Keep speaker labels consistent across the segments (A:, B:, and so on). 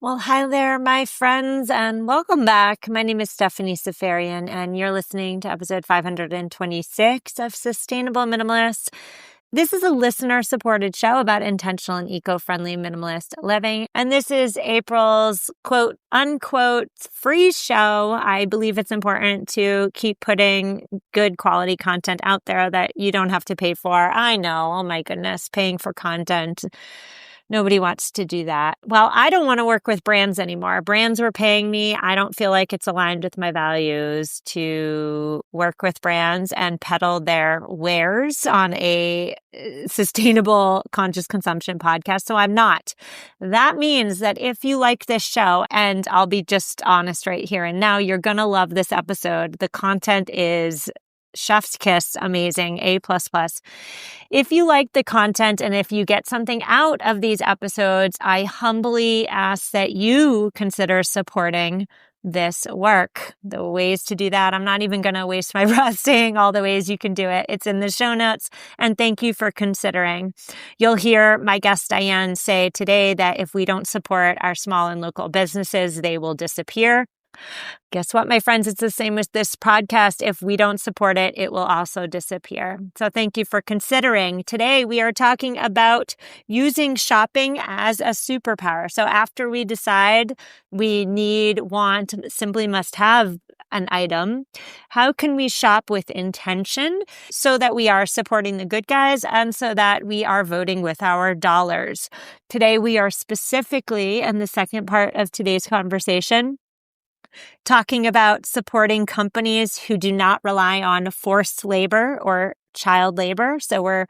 A: Well, hi there, my friends, and welcome back. My name is Stephanie Safarian, and you're listening to episode 526 of Sustainable Minimalists. This is a listener-supported show about intentional and eco-friendly minimalist living, and this is April's quote-unquote free show. I believe it's important to keep putting good quality content out there that you don't have to pay for. I know, oh my goodness, paying for content. Nobody wants to do that. Well, I don't want to work with brands anymore. Brands were paying me. I don't feel like it's aligned with my values to work with brands and peddle their wares on a sustainable conscious consumption podcast. So I'm not. That means that if you like this show, and I'll be just honest right here and now, you're going to love this episode. The content is chef's kiss, amazing, A++. If you like the content and if you get something out of these episodes, I humbly ask that you consider supporting this work. The ways to do that, I'm not even going to waste my breath saying all the ways you can do it. It's in the show notes, and thank you for considering. You'll hear my guest Diane say today that if we don't support our small and local businesses, they will disappear. Guess what, my friends? It's the same with this podcast. If we don't support it, it will also disappear. So thank you for considering. Today, we are talking about using shopping as a superpower. So after we decide we need, want, simply must have an item, how can we shop with intention so that we are supporting the good guys and so that we are voting with our dollars? Today, we are specifically, in the second part of today's conversation, talking about supporting companies who do not rely on forced labor or child labor. So we're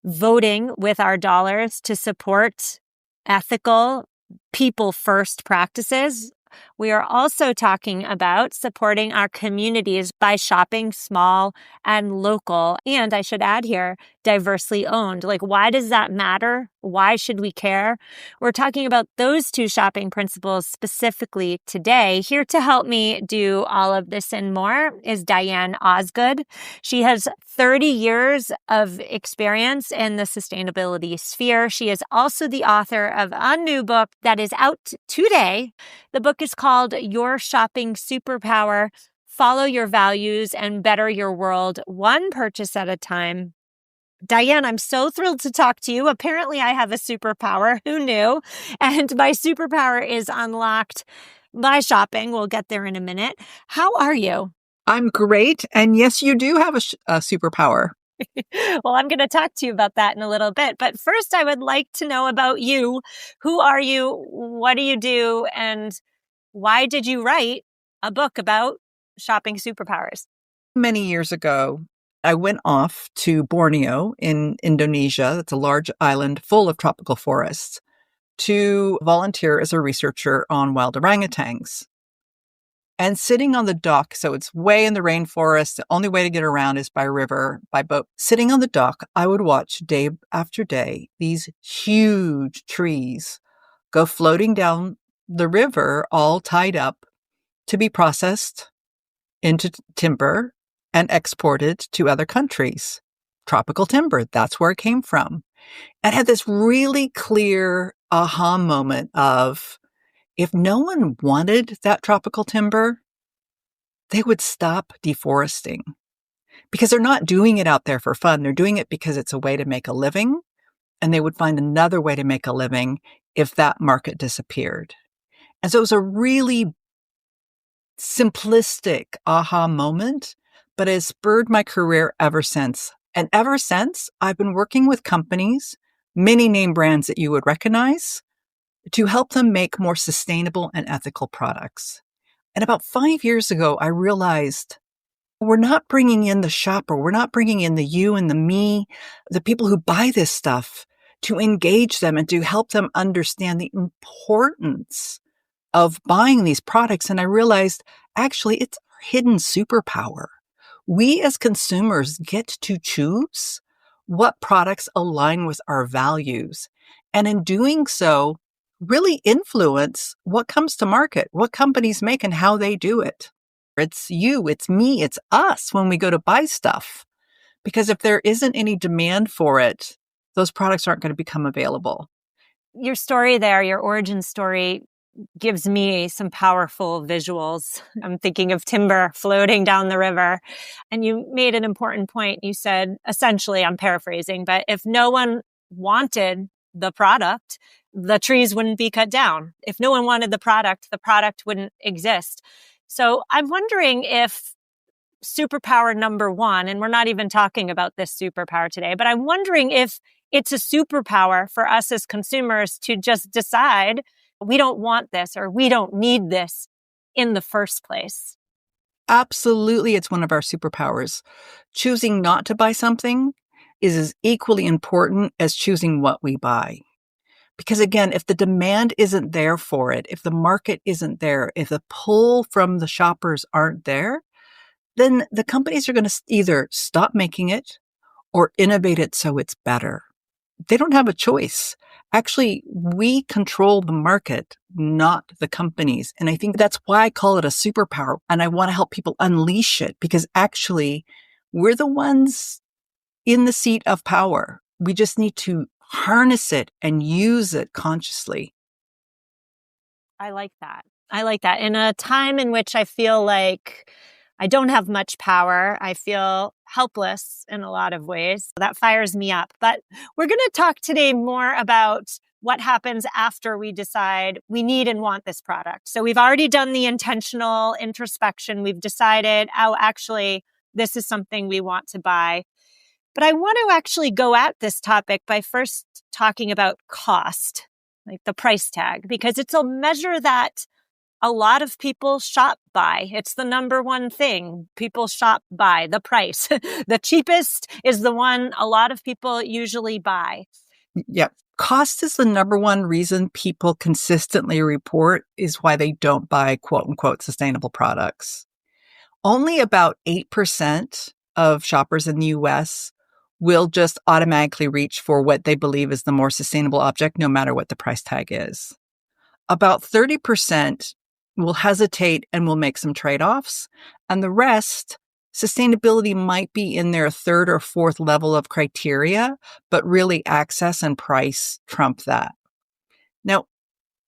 A: voting with our dollars to support ethical, people-first practices. We are also talking about supporting our communities by shopping small and local. And I should add here, diversely owned. Like, why does that matter? Why should we care? We're talking about those two shopping principles specifically today. Here to help me do all of this and more is Diane Osgood. She has 30 years of experience in the sustainability sphere. She is also the author of a new book that is out today. The book is called Your Shopping Superpower: Follow Your Values and Better Your World, One Purchase at a Time. Diane, I'm so thrilled to talk to you. Apparently, I have a superpower. Who knew? And my superpower is unlocked by shopping. We'll get there in a minute. How are you?
B: I'm great. And yes, you do have a superpower.
A: Well, I'm going to talk to you about that in a little bit. But first, I would like to know about you. Who are you? What do you do? And why did you write a book about shopping superpowers?
B: Many years ago, I went off to Borneo in Indonesia. That's a large island full of tropical forests, to volunteer as a researcher on wild orangutans. And sitting on the dock, so it's way in the rainforest, the only way to get around is by river, by boat. Sitting on the dock, I would watch day after day these huge trees go floating down the river, all tied up to be processed into timber and exported to other countries. Tropical timber, that's where it came from. And had this really clear aha moment of, if no one wanted that tropical timber, they would stop deforesting. Because they're not doing it out there for fun. They're doing it because it's a way to make a living, and they would find another way to make a living if that market disappeared. And so it was a really simplistic aha moment, but it has spurred my career ever since. And ever since, I've been working with companies, many name brands that you would recognize, to help them make more sustainable and ethical products. And about 5 years ago, I realized we're not bringing in the shopper. We're not bringing in the you and the me, the people who buy this stuff, to engage them and to help them understand the importance of buying these products. And I realized, actually, it's our hidden superpower. We as consumers get to choose what products align with our values. And in doing so, really influence what comes to market, what companies make and how they do it. It's you, it's me, it's us when we go to buy stuff. Because if there isn't any demand for it, those products aren't going to become available.
A: Your story there, your origin story, gives me some powerful visuals. I'm thinking of timber floating down the river. And you made an important point. You said, essentially, I'm paraphrasing, but if no one wanted the product, the trees wouldn't be cut down. If no one wanted the product wouldn't exist. So I'm wondering if superpower number one, and we're not even talking about this superpower today, but I'm wondering if it's a superpower for us as consumers to just decide we don't want this or we don't need this in the first place.
B: Absolutely, it's one of our superpowers. Choosing not to buy something is as equally important as choosing what we buy. Because again, if the demand isn't there for it, if the market isn't there, if the pull from the shoppers aren't there, then the companies are going to either stop making it or innovate it so it's better. They don't have a choice. Actually, we control the market, not the companies. And I think that's why I call it a superpower. And I want to help people unleash it because actually we're the ones in the seat of power. We just need to harness it and use it consciously.
A: I like that. I like that. In a time in which I feel like I don't have much power, I feel helpless in a lot of ways. That fires me up. But we're going to talk today more about what happens after we decide we need and want this product. So we've already done the intentional introspection. We've decided, oh, actually, this is something we want to buy. But I want to actually go at this topic by first talking about cost, like the price tag, because it's a measure that a lot of people shop by. It's the number one thing people shop by, the price. The cheapest is the one a lot of people usually buy.
B: Yeah. Cost is the number one reason people consistently report is why they don't buy quote unquote sustainable products. Only about 8% of shoppers in the US will just automatically reach for what they believe is the more sustainable object, no matter what the price tag is. About 30% will hesitate and will make some trade-offs. And the rest, sustainability might be in their third or fourth level of criteria, but really access and price trump that. Now,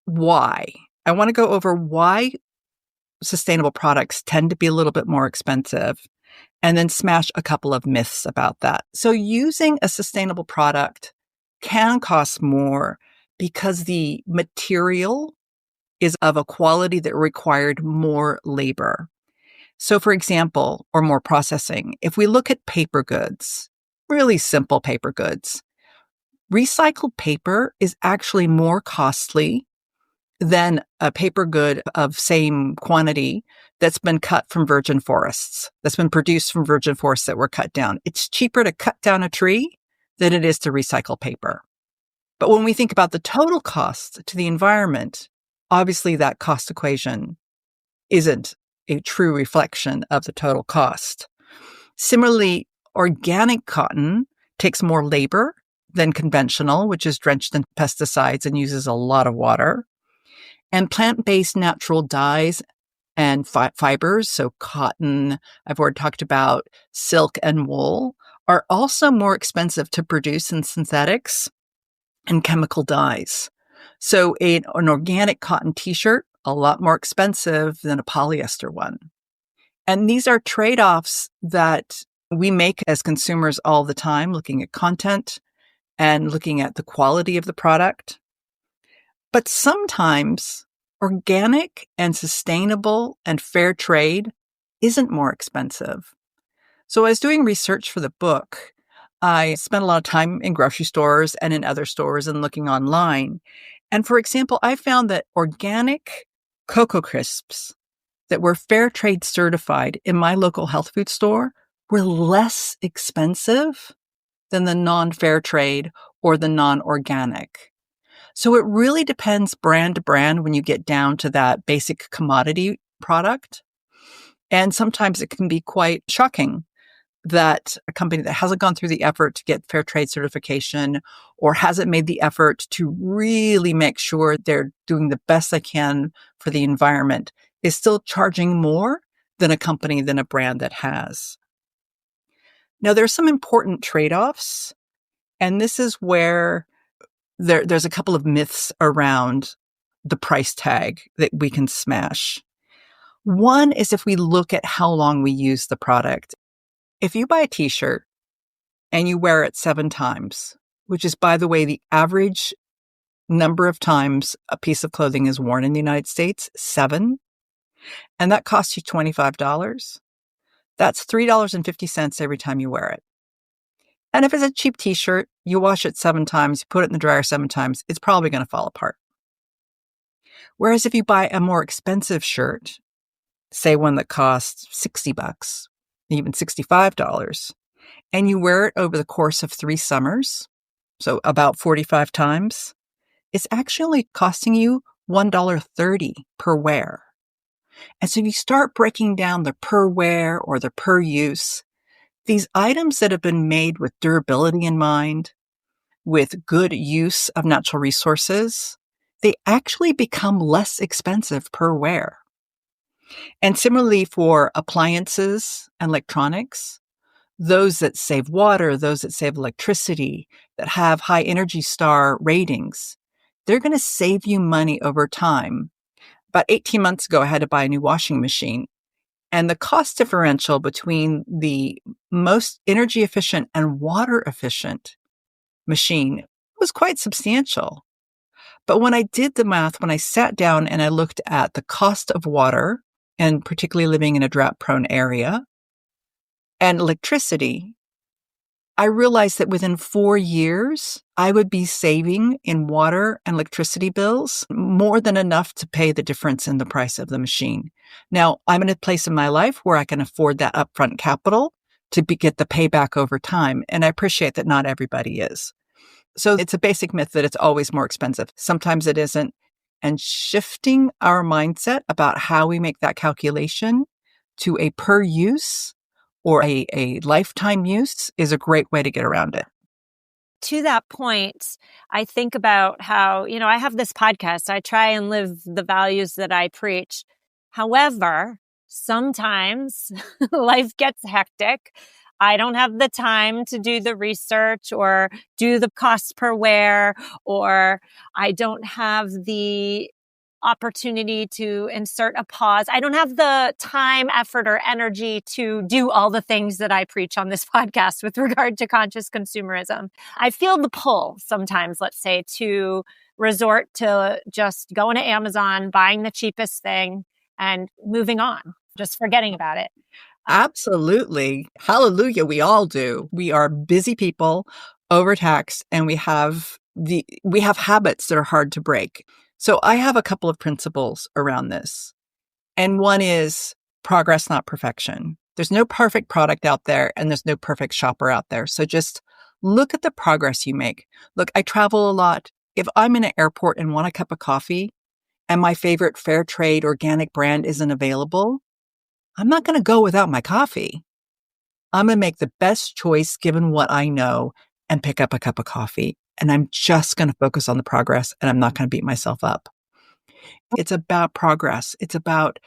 B: why? I want to go over why sustainable products tend to be a little bit more expensive and then smash a couple of myths about that. So using a sustainable product can cost more because the material is of a quality that required more labor. So for example, or more processing, if we look at paper goods, really simple paper goods, recycled paper is actually more costly than a paper good of same quantity that's been cut from virgin forests, that's been produced from virgin forests that were cut down. It's cheaper to cut down a tree than it is to recycle paper. But when we think about the total cost to the environment, obviously that cost equation isn't a true reflection of the total cost. Similarly, organic cotton takes more labor than conventional, which is drenched in pesticides and uses a lot of water. And plant-based natural dyes and fibers, so cotton, I've already talked about, silk and wool, are also more expensive to produce than synthetics and chemical dyes. So an organic cotton t-shirt, a lot more expensive than a polyester one. And these are trade-offs that we make as consumers all the time, looking at content and looking at the quality of the product. But sometimes organic and sustainable and fair trade isn't more expensive. So I was doing research for the book. I spent a lot of time in grocery stores and in other stores and looking online. And for example, I found that organic Cocoa Crisps that were fair trade certified in my local health food store were less expensive than the non-fair trade or the non-organic. So it really depends brand to brand when you get down to that basic commodity product. And sometimes it can be quite shocking that a company that hasn't gone through the effort to get fair trade certification or hasn't made the effort to really make sure they're doing the best they can for the environment is still charging more than a brand that has. Now, there's some important trade-offs, and this is where there's a couple of myths around the price tag that we can smash. One is if we look at how long we use the product. If you buy a t-shirt and you wear it 7 times, which is, by the way, the average number of times a piece of clothing is worn in the United States, 7, and that costs you $25, that's $3.50 every time you wear it. And if it's a cheap t-shirt, you wash it 7 times, you put it in the dryer 7 times, it's probably going to fall apart. Whereas if you buy a more expensive shirt, say one that costs $60, even $65, and you wear it over the course of 3 summers, so about 45 times, it's actually costing you $1.30 per wear. And so if you start breaking down the per wear or the per use, these items that have been made with durability in mind, with good use of natural resources, they actually become less expensive per wear. And similarly for appliances and electronics, those that save water, those that save electricity, that have high Energy Star ratings, they're going to save you money over time. About 18 months ago, I had to buy a new washing machine. And the cost differential between the most energy efficient and water efficient machine was quite substantial. But when I did the math, when I sat down and I looked at the cost of water, and particularly living in a drought-prone area, and electricity, I realized that within 4 years, I would be saving in water and electricity bills more than enough to pay the difference in the price of the machine. Now, I'm in a place in my life where I can afford that upfront capital to get the payback over time. And I appreciate that not everybody is. So it's a basic myth that it's always more expensive. Sometimes it isn't. And shifting our mindset about how we make that calculation to a per use or a lifetime use is a great way to get around it.
A: To that point, I think about how, I have this podcast. I try and live the values that I preach. However, sometimes life gets hectic. I don't have the time to do the research or do the cost per wear, or I don't have the opportunity to insert a pause. I don't have the time, effort, or energy to do all the things that I preach on this podcast with regard to conscious consumerism. I feel the pull sometimes, let's say, to resort to just going to Amazon, buying the cheapest thing, and moving on, just forgetting about it.
B: Absolutely. Hallelujah. We all do. We are busy people, overtaxed, and we have habits that are hard to break. So I have a couple of principles around this. And one is progress, not perfection. There's no perfect product out there and there's no perfect shopper out there. So just look at the progress you make. Look, I travel a lot. If I'm in an airport and want a cup of coffee and my favorite fair trade organic brand isn't available, I'm not going to go without my coffee. I'm going to make the best choice given what I know and pick up a cup of coffee. And I'm just going to focus on the progress and I'm not going to beat myself up. It's about progress. It's about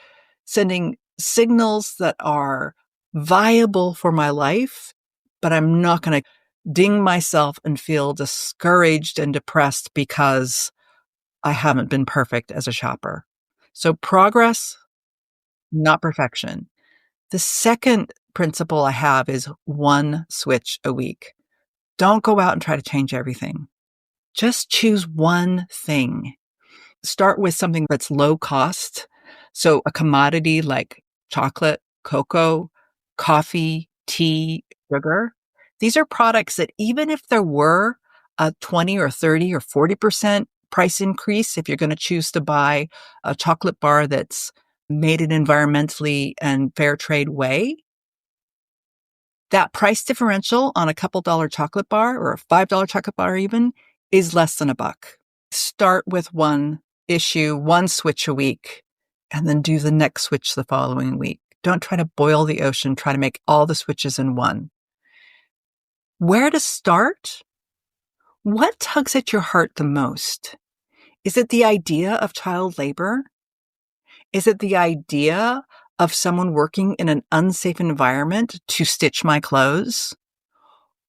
B: sending signals that are viable for my life, but I'm not going to ding myself and feel discouraged and depressed because I haven't been perfect as a shopper. So progress, not perfection. The second principle I have is one switch a week. Don't go out and try to change everything. Just choose one thing. Start with something that's low cost. So a commodity like chocolate, cocoa, coffee, tea, sugar. These are products that even if there were a 20 or 30 or 40% price increase, if you're going to choose to buy a chocolate bar that's made an environmentally and fair trade way, that price differential on a couple dollar chocolate bar or a $5 chocolate bar even is less than $1. Start with one issue, one switch a week, and then do the next switch the following week. Don't try to boil the ocean, try to make all the switches in one. Where to start? What tugs at your heart the most? Is it the idea of child labor? Is it the idea of someone working in an unsafe environment to stitch my clothes?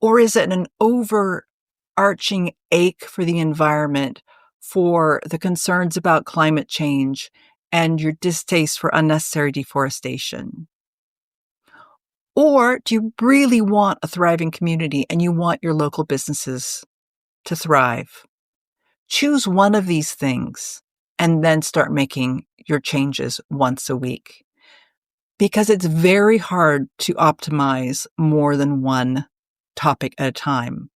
B: Or is it an overarching ache for the environment for the concerns about climate change and your distaste for unnecessary deforestation? Or do you really want a thriving community and you want your local businesses to thrive? Choose one of these things and then start making your changes once a week. Because it's very hard to optimize more than one topic at a time.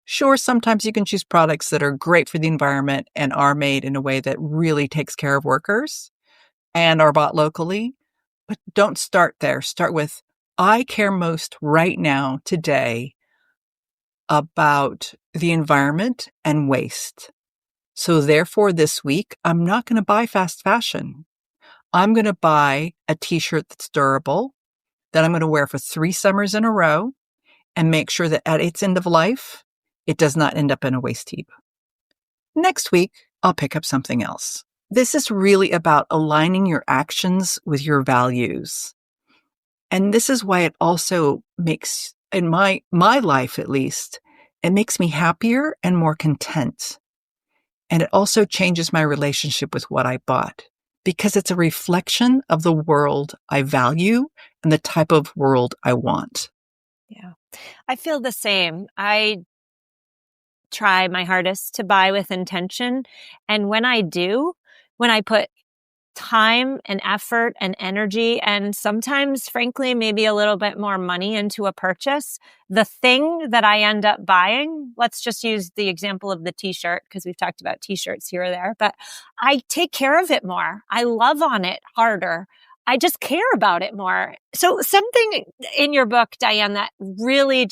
B: Sure, sometimes you can choose products that are great for the environment and are made in a way that really takes care of workers and are bought locally, but don't start there. Start with, I care most right now, today, about the environment and waste. So therefore, this week, I'm not going to buy fast fashion. I'm going to buy a t-shirt that's durable, that I'm going to wear for 3 summers in a row, and make sure that at its end of life, it does not end up in a waste heap. Next week, I'll pick up something else. This is really about aligning your actions with your values. And this is why it also makes, in my life at least, it makes me happier and more content. And it also changes my relationship with what I bought, because it's a reflection of the world I value and the type of world I want.
A: Yeah, I feel the same. I try my hardest to buy with intention. And when I do, when I put time and effort and energy and sometimes, frankly, maybe a little bit more money into a purchase, the thing that I end up buying, let's just use the example of the t-shirt because we've talked about t-shirts here or there, but I take care of it more. I love on it harder. I just care about it more. So something in your book, Diane, that really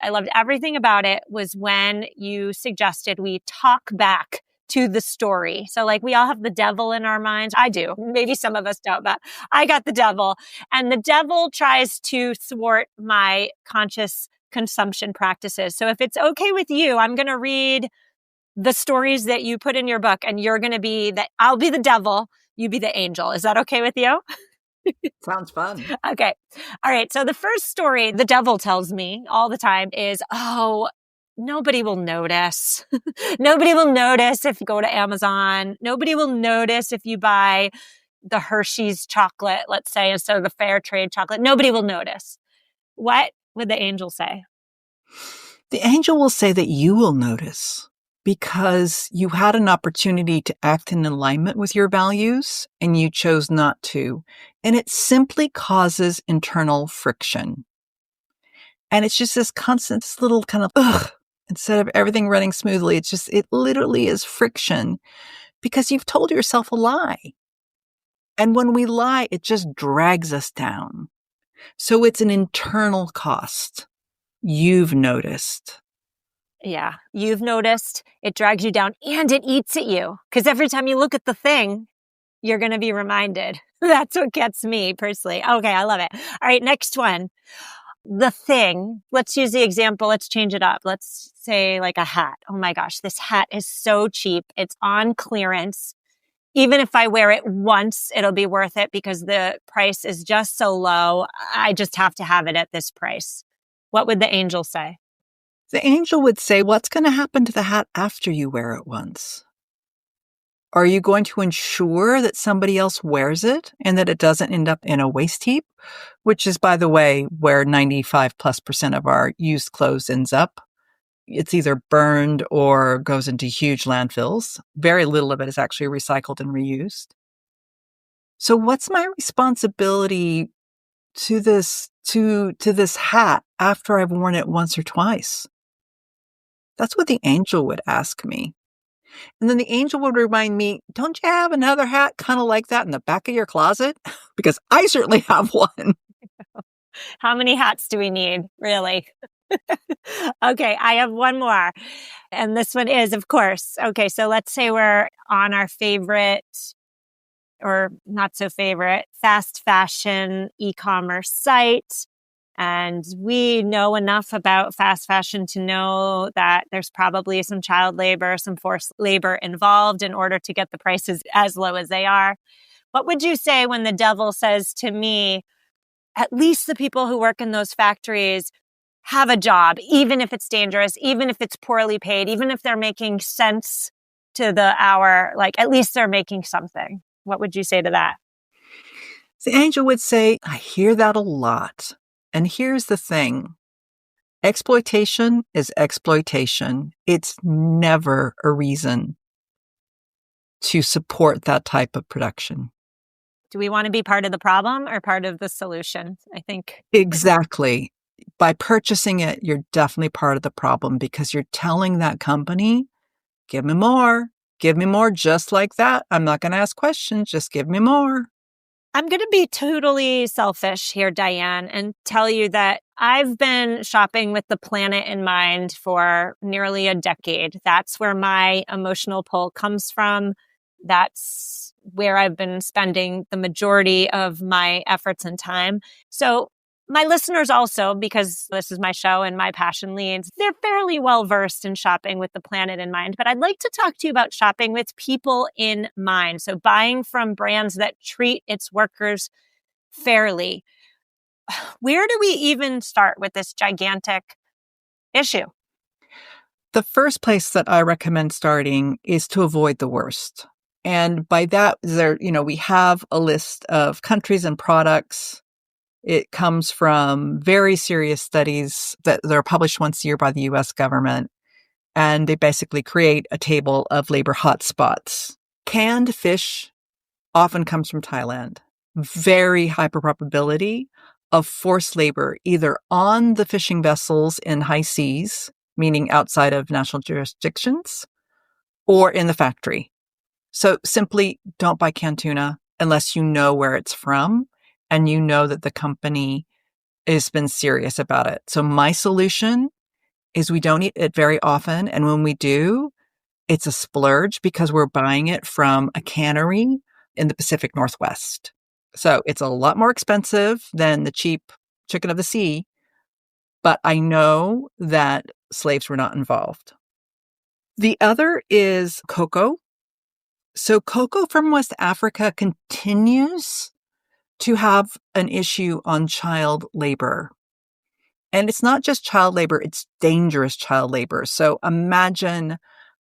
A: I loved everything about it was when you suggested we talk back to the story. So like we all have the devil in our minds. I do. Maybe some of us don't, but I got the devil. And the devil tries to thwart my conscious consumption practices. So if it's okay with you, I'm going to read the stories that you put in your book and you're going to be I'll be the devil, you be the angel. Is that okay with you?
B: Sounds fun.
A: Okay. All right. So the first story the devil tells me all the time is, nobody will notice. Nobody will notice if you go to Amazon. Nobody will notice if you buy the Hershey's chocolate, let's say, instead of the fair trade chocolate. Nobody will notice. What would the angel say?
B: The angel will say that you will notice because you had an opportunity to act in alignment with your values and you chose not to. And it simply causes internal friction. And it's just this constant, this little kind of, instead of everything running smoothly, it literally is friction because you've told yourself a lie. And when we lie, it just drags us down. So it's an internal cost. You've noticed.
A: Yeah, you've noticed. It drags you down and it eats at you because every time you look at the thing, you're going to be reminded. That's what gets me personally. Okay, I love it. All right, next one. The thing, let's use the example. Let's change it up. Let's say like a hat. Oh my gosh, this hat is so cheap. It's on clearance. Even if I wear it once, it'll be worth it because the price is just so low. I just have to have it at this price. What would the angel say?
B: The angel would say, what's going to happen to the hat after you wear it once? Are you going to ensure that somebody else wears it and that it doesn't end up in a waste heap? Which is, by the way, where 95+% of our used clothes ends up. It's either burned or goes into huge landfills. Very little of it is actually recycled and reused. So what's my responsibility to this hat after I've worn it once or twice? That's what the angel would ask me. And then the angel would remind me, don't you have another hat kind of like that in the back of your closet? Because I certainly have one.
A: How many hats do we need, really? Okay, I have one more. And this one is, of course, okay, so let's say we're on our favorite or not so favorite fast fashion e-commerce site. And we know enough about fast fashion to know that there's probably some child labor, some forced labor involved in order to get the prices as low as they are. What would you say when the devil says to me, at least the people who work in those factories have a job, even if it's dangerous, even if it's poorly paid, even if they're making cents to the hour, like at least they're making something. What would you say to that?
B: The angel would say, I hear that a lot. And here's the thing. Exploitation is exploitation. It's never a reason to support that type of production.
A: Do we want to be part of the problem or part of the solution? I think.
B: Exactly. By purchasing it, you're definitely part of the problem because you're telling that company, give me more, just like that. I'm not going to ask questions, just give me more.
A: I'm going to be totally selfish here, Diane, and tell you that I've been shopping with the planet in mind for nearly a decade. That's where my emotional pull comes from. That's where I've been spending the majority of my efforts and time. So my listeners also, because this is my show and my passion leads, they're fairly well versed in shopping with the planet in mind. But I'd like to talk to you about shopping with people in mind. So buying from brands that treat its workers fairly. Where do we even start with this gigantic issue?
B: The first place that I recommend starting is to avoid the worst. And by that, we have a list of countries and products. It comes from very serious studies that are published once a year by the US government. And they basically create a table of labor hotspots. Canned fish often comes from Thailand. Very high probability of forced labor, either on the fishing vessels in high seas, meaning outside of national jurisdictions, or in the factory. So simply don't buy canned tuna unless you know where it's from and you know that the company has been serious about it. So my solution is we don't eat it very often. And when we do, it's a splurge because we're buying it from a cannery in the Pacific Northwest. So it's a lot more expensive than the cheap chicken of the sea, but I know that slaves were not involved. The other is cocoa. So cocoa from West Africa continues to have an issue on child labor. And it's not just child labor, it's dangerous child labor. So imagine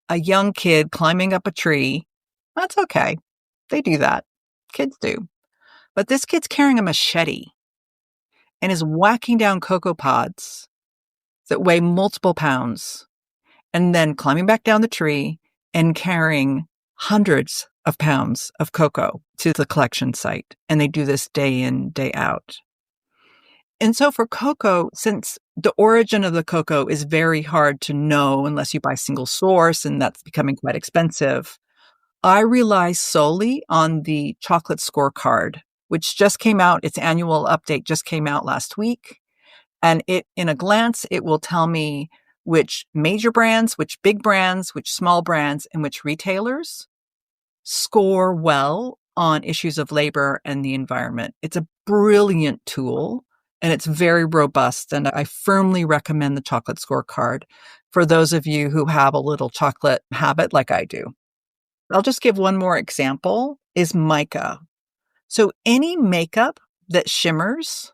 B: a young kid climbing up a tree. That's okay. They do that. Kids do. But this kid's carrying a machete and is whacking down cocoa pods that weigh multiple pounds and then climbing back down the tree and carrying hundreds of pounds of cocoa to the collection site. And they do this day in, day out. And so for cocoa, since the origin of the cocoa is very hard to know unless you buy single source, and that's becoming quite expensive, I rely solely on the chocolate scorecard, which just came out. Its annual update just came out last week. And in a glance, it will tell me which major brands, which big brands, which small brands, and which retailers score well on issues of labor and the environment. It's a brilliant tool and it's very robust. And I firmly recommend the chocolate scorecard for those of you who have a little chocolate habit like I do. I'll just give one more example is mica. So any makeup that shimmers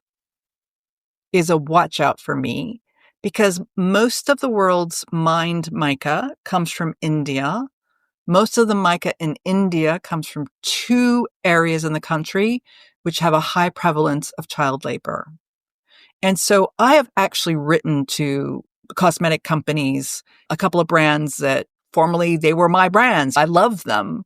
B: is a watch out for me because most of the world's mined mica comes from India. Most of the mica in India comes from 2 areas in the country which have a high prevalence of child labor. And so I have actually written to cosmetic companies, a couple of brands that formerly they were my brands. I love them.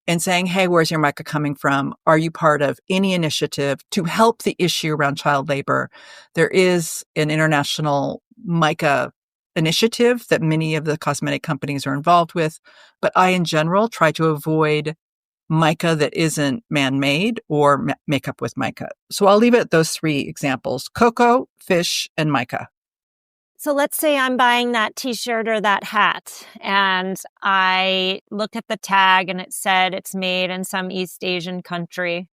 B: And saying, hey, where's your mica coming from? Are you part of any initiative to help the issue around child labor? There is an international mica initiative that many of the cosmetic companies are involved with. But I, in general, try to avoid mica that isn't man-made or makeup with mica. So I'll leave it at those 3 examples, cocoa, fish, and mica.
A: So let's say I'm buying that t-shirt or that hat and I look at the tag and it said it's made in some East Asian country.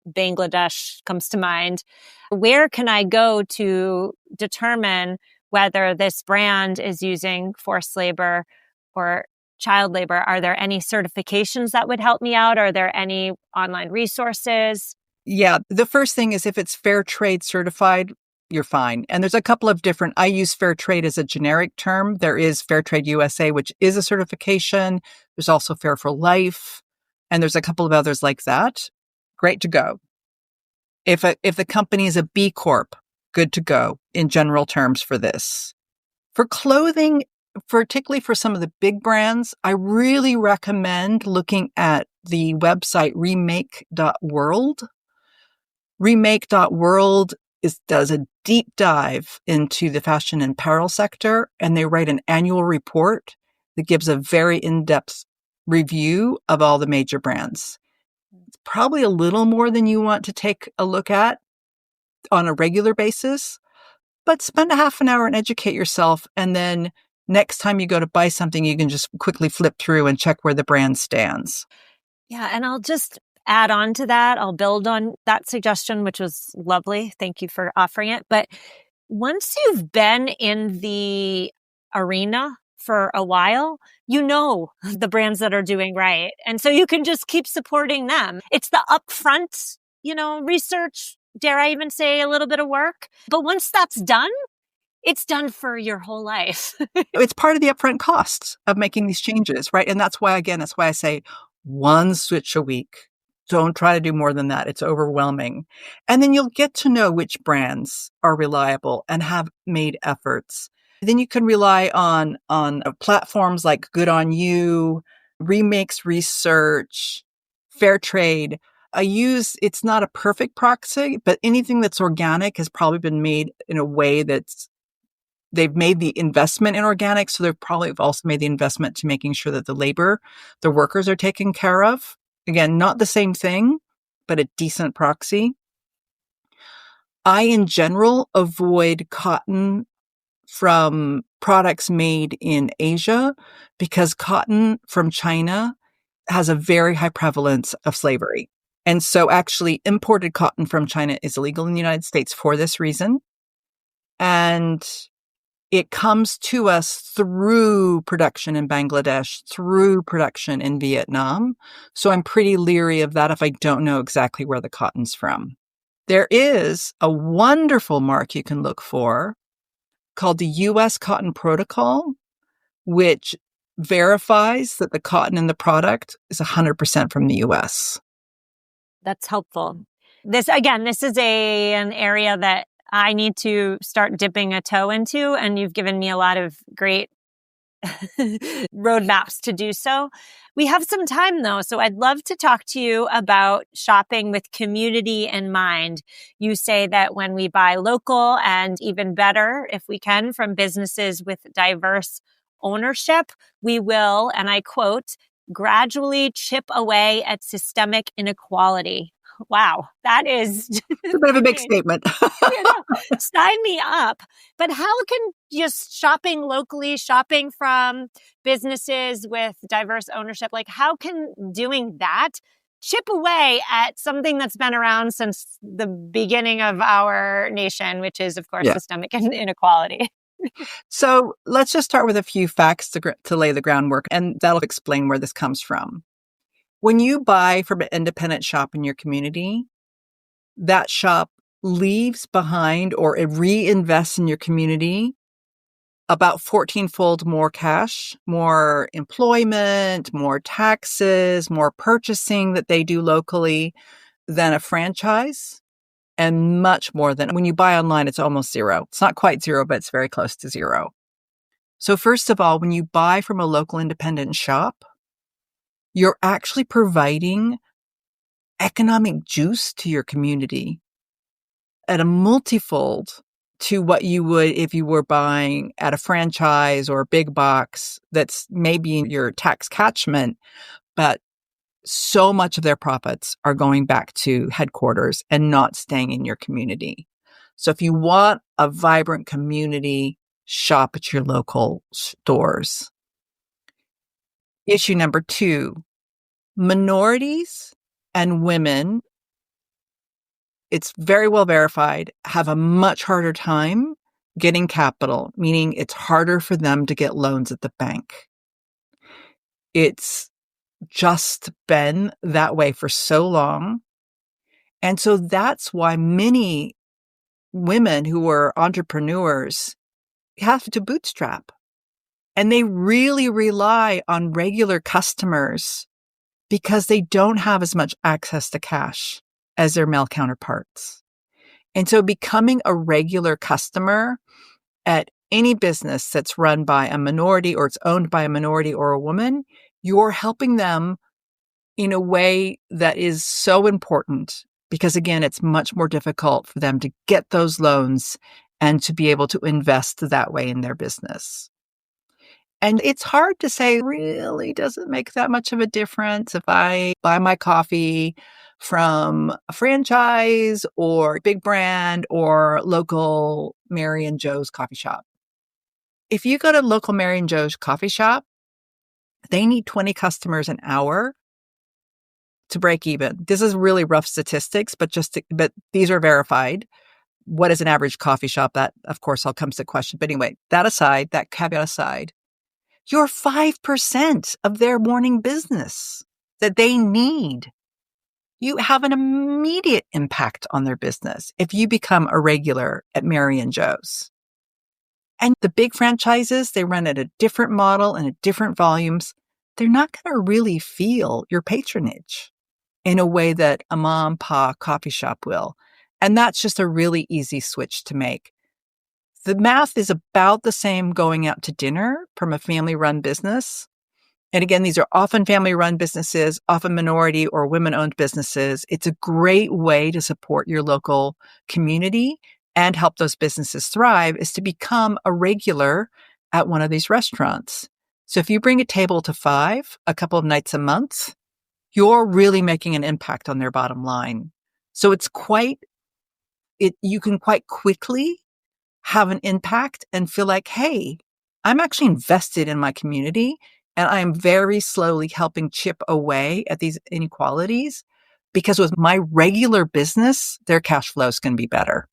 A: Bangladesh comes to mind. Where can I go to determine whether this brand is using forced labor or child labor? Are there any certifications that would help me out? Are there any online resources?
B: Yeah, the first thing is if it's fair trade certified, you're fine. And there's a couple of different, I use Fair Trade as a generic term. There is Fair Trade USA, which is a certification. There's also Fair for Life. And there's a couple of others like that. Great to go. If the company is a B Corp, good to go in general terms for this. For clothing, particularly for some of the big brands, I really recommend looking at the website remake.world. Remake.world does a deep dive into the fashion and apparel sector, and they write an annual report that gives a very in-depth review of all the major brands. It's probably a little more than you want to take a look at on a regular basis, but spend a half an hour and educate yourself. And then next time you go to buy something, you can just quickly flip through and check where the brand stands.
A: Yeah. And I'll just add on to that. I'll build on that suggestion, which was lovely. Thank you for offering it. But once you've been in the arena for a while, you know the brands that are doing right. And so you can just keep supporting them. It's the upfront, research, dare I even say a little bit of work. But once that's done, it's done for your whole life.
B: It's part of the upfront costs of making these changes, right? And that's why I say one switch a week. Don't try to do more than that. It's overwhelming. And then you'll get to know which brands are reliable and have made efforts. Then you can rely on platforms like Good On You, Remakes Research, Fair Trade. It's not a perfect proxy, but anything that's organic has probably been made in a way they've made the investment in organic. So they've probably also made the investment to making sure that the workers are taken care of. Again, not the same thing, but a decent proxy. I, in general, avoid cotton from products made in Asia because cotton from China has a very high prevalence of slavery. And so actually imported cotton from China is illegal in the United States for this reason. And it comes to us through production in Bangladesh, through production in Vietnam. So I'm pretty leery of that if I don't know exactly where the cotton's from. There is a wonderful mark you can look for called the U.S. Cotton Protocol, which verifies that the cotton in the product is 100% from the U.S.
A: That's helpful. This is an area that I need to start dipping a toe into, and you've given me a lot of great roadmaps to do so. We have some time though, so I'd love to talk to you about shopping with community in mind. You say that when we buy local, and even better, if we can, from businesses with diverse ownership, we will, and I quote, gradually chip away at systemic inequality. Wow, that is
B: it's a bit of a big statement.
A: Sign me up. But how can just shopping locally, shopping from businesses with diverse ownership, how can doing that chip away at something that's been around since the beginning of our nation, which is, of course, systemic inequality?
B: So let's just start with a few facts to lay the groundwork, and that'll explain where this comes from. When you buy from an independent shop in your community, that shop leaves behind or it reinvests in your community about 14-fold more cash, more employment, more taxes, more purchasing that they do locally than a franchise, and much more than when you buy online, it's almost zero. It's not quite zero, but it's very close to zero. So first of all, when you buy from a local independent shop, you're actually providing economic juice to your community at a multifold to what you would if you were buying at a franchise or a big box that's maybe in your tax catchment, but so much of their profits are going back to headquarters and not staying in your community. So if you want a vibrant community, shop at your local stores. Issue number 2, minorities and women, it's very well verified, have a much harder time getting capital, meaning it's harder for them to get loans at the bank. It's just been that way for so long. And so that's why many women who are entrepreneurs have to bootstrap. And they really rely on regular customers because they don't have as much access to cash as their male counterparts. And so becoming a regular customer at any business that's run by a minority or it's owned by a minority or a woman, you're helping them in a way that is so important because, again, it's much more difficult for them to get those loans and to be able to invest that way in their business. And it's hard to say, really doesn't make that much of a difference if I buy my coffee from a franchise or big brand or local Mary and Joe's coffee shop. If you go to local Mary and Joe's coffee shop, they need 20 customers an hour to break even. This is really rough statistics, but these are verified. What is an average coffee shop? That, of course, all comes to question. But anyway, that caveat aside, you're 5% of their morning business that they need. You have an immediate impact on their business if you become a regular at Mary and Joe's. And the big franchises, they run at a different model and at different volumes. They're not going to really feel your patronage in a way that a mom, pa coffee shop will. And that's just a really easy switch to make. The math is about the same going out to dinner from a family-run business. And again, these are often family-run businesses, often minority or women-owned businesses. It's a great way to support your local community and help those businesses thrive is to become a regular at one of these restaurants. So if you bring a table to 5 a couple of nights a month, you're really making an impact on their bottom line. So you can quite quickly have an impact and feel like, hey, I'm actually invested in my community and I'm very slowly helping chip away at these inequalities because with my regular business, their cash flow is going to be better.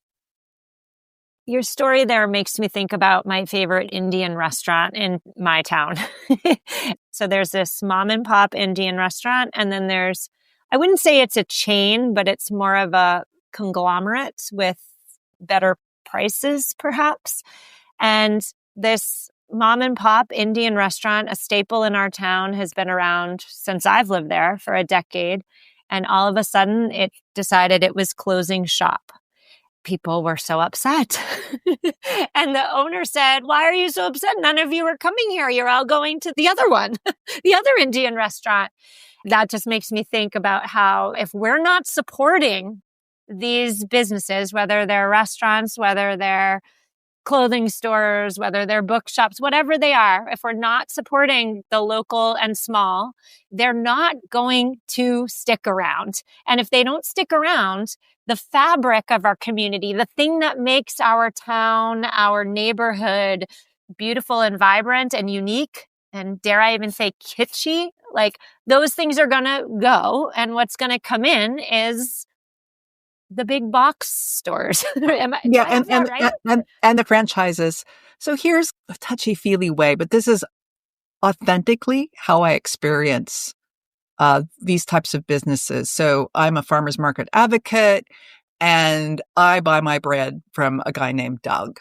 A: Your story there makes me think about my favorite Indian restaurant in my town. So there's this mom and pop Indian restaurant, and then I wouldn't say it's a chain, but it's more of a conglomerate with better prices, perhaps. And this mom and pop Indian restaurant, a staple in our town, has been around since I've lived there for a decade. And all of a sudden, it decided it was closing shop. People were so upset. And the owner said, "Why are you so upset? None of you are coming here. You're all going to the other one, the other Indian restaurant." That just makes me think about how if we're not supporting these businesses, whether they're restaurants, whether they're clothing stores, whether they're bookshops, whatever they are, if we're not supporting the local and small, they're not going to stick around. And if they don't stick around, the fabric of our community, the thing that makes our town, our neighborhood beautiful and vibrant and unique, and dare I even say kitschy, like those things are going to go. And what's going to come in is the big box stores.
B: And the franchises. So here's a touchy-feely way, but this is authentically how I experience these types of businesses. So I'm a farmer's market advocate, and I buy my bread from a guy named Doug.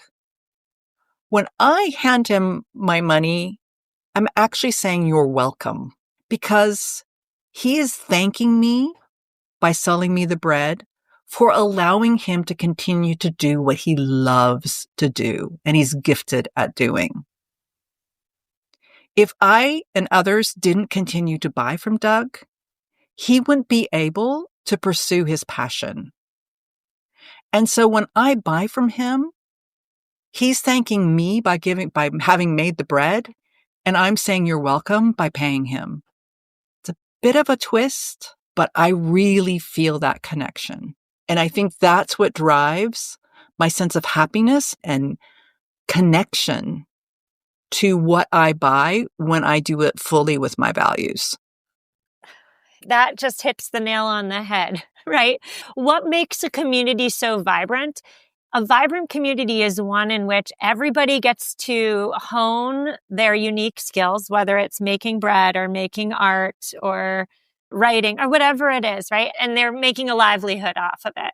B: When I hand him my money, I'm actually saying you're welcome because he is thanking me by selling me the bread for allowing him to continue to do what he loves to do and he's gifted at doing. If I and others didn't continue to buy from Doug, he wouldn't be able to pursue his passion. And so when I buy from him, he's thanking me by having made the bread, and I'm saying you're welcome by paying him. It's a bit of a twist, but I really feel that connection. And I think that's what drives my sense of happiness and connection to what I buy when I do it fully with my values.
A: That just hits the nail on the head, right? What makes a community so vibrant? A vibrant community is one in which everybody gets to hone their unique skills, whether it's making bread or making art or writing or whatever it is, right? And they're making a livelihood off of it.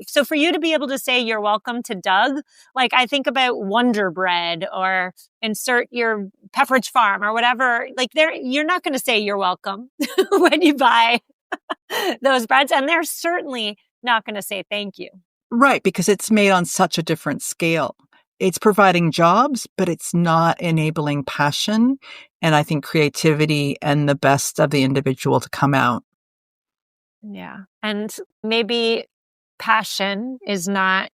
A: So for you to be able to say you're welcome to Doug, like I think about Wonder Bread or insert your Pepperidge Farm or whatever, like you're not going to say you're welcome when you buy those breads. And they're certainly not going to say thank you.
B: Right, because it's made on such a different scale. It's providing jobs, but it's not enabling passion and I think creativity and the best of the individual to come out.
A: Yeah. And maybe passion is not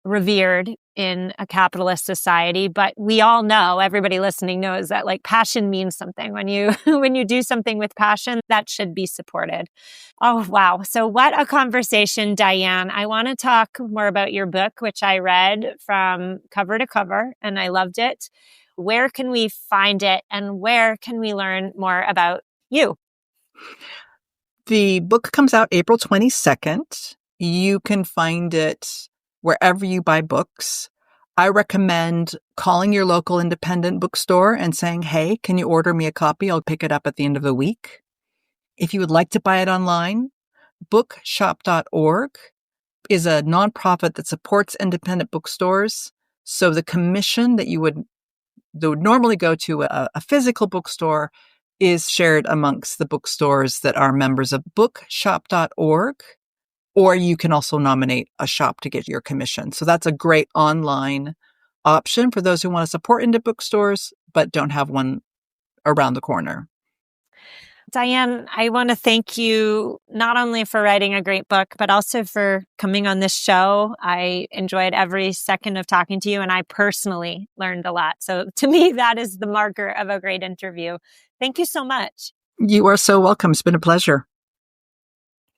A: revered in a capitalist society, but we all know, everybody listening knows that like passion means something. When you when you do something with passion, that should be supported. Oh, wow. So what a conversation, Diane. I want to talk more about your book, which I read from cover to cover, and I loved it. Where can we find it, and where can we learn more about you?
B: The book comes out April 22nd. You can find it wherever you buy books. I recommend calling your local independent bookstore and saying, hey, can you order me a copy? I'll pick it up at the end of the week. If you would like to buy it online, bookshop.org is a nonprofit that supports independent bookstores. So the commission that would normally go to a physical bookstore is shared amongst the bookstores that are members of bookshop.org. Or you can also nominate a shop to get your commission. So that's a great online option for those who want to support indie bookstores, but don't have one around the corner.
A: Diane, I want to thank you not only for writing a great book, but also for coming on this show. I enjoyed every second of talking to you, and I personally learned a lot. So to me, that is the marker of a great interview. Thank you so much.
B: You are so welcome. It's been a pleasure.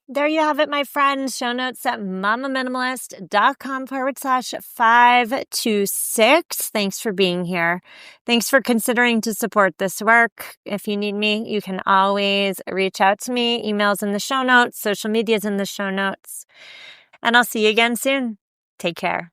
A: There you have it, my friends. Show notes at mamaminimalist.com/526. Thanks for being here. Thanks for considering to support this work. If you need me, you can always reach out to me. Emails in the show notes, social media's in the show notes. And I'll see you again soon. Take care.